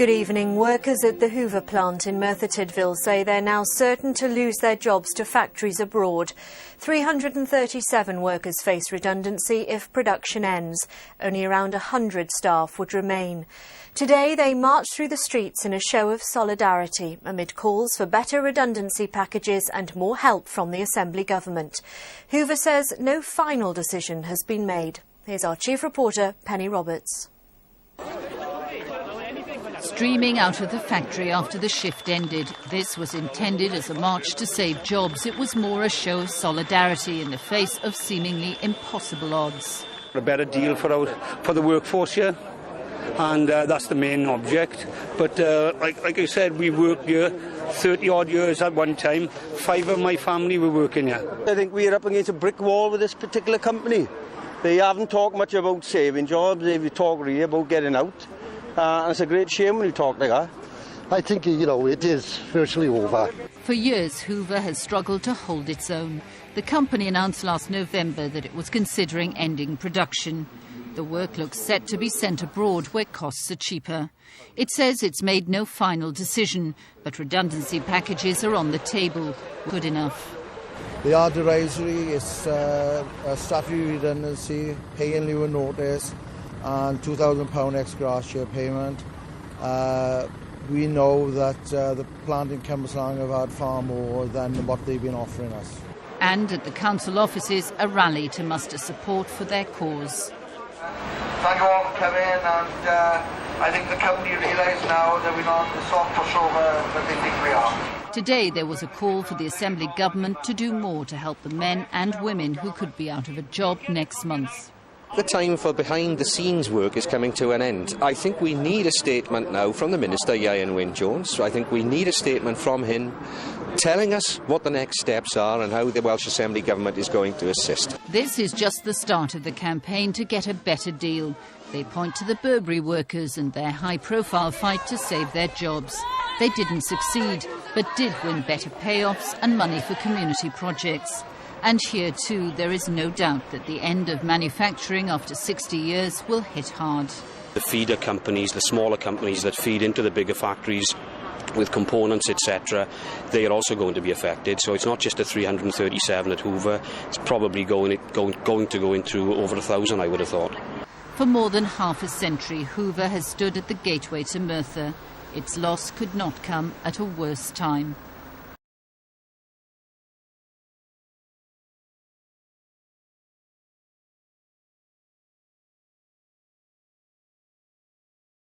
Good evening. Workers at the Hoover plant in Merthyr say they're now certain to lose their jobs to factories abroad. 337 workers face redundancy if production ends. Only around 100 staff would remain. Today they marched through the streets in a show of solidarity amid calls for better redundancy packages and more help from the Assembly government. Hoover says no final decision has been made. Here's our chief reporter, Penny Roberts. Streaming out of the factory after the shift ended. This was intended as a march to save jobs. It was more a show of solidarity in the face of seemingly impossible odds. A better deal for the workforce here, and that's the main object. But like I said, we worked here 30-odd years at one time. 5 of my family were working here. I think we're up against a brick wall with this particular company. They haven't talked much about saving jobs. They've talked really about getting out. And it's a great shame when you talk like that. I think, it is virtually over. For years, Hoover has struggled to hold its own. The company announced last November that it was considering ending production. The work looks set to be sent abroad where costs are cheaper. It says it's made no final decision, but redundancy packages are on the table. Good enough. They are derisory. It's a statutory redundancy, pay in lieu of notice, and £2,000 ex gratia payment. We know that the plant in Cumberslang have had far more than what they've been offering us. And at the council offices, a rally to muster support for their cause. Thank you all for coming, and I think the company realise now that we're not the soft pushover that they think we are. Today there was a call for the Assembly government to do more to help the men and women who could be out of a job next month. The time for behind-the-scenes work is coming to an end. I think we need a statement now from the Minister, Ian Wyn-Jones. I think we need a statement from him telling us what the next steps are and how the Welsh Assembly government is going to assist. This is just the start of the campaign to get a better deal. They point to the Burberry workers and their high-profile fight to save their jobs. They didn't succeed, but did win better payoffs and money for community projects. And here too, there is no doubt that the end of manufacturing after 60 years will hit hard. The feeder companies, the smaller companies that feed into the bigger factories with components, etc., they are also going to be affected. So it's not just the 337 at Hoover, it's probably going to go into over 1,000, I would have thought. For more than half a century, Hoover has stood at the gateway to Merthyr. Its loss could not come at a worse time.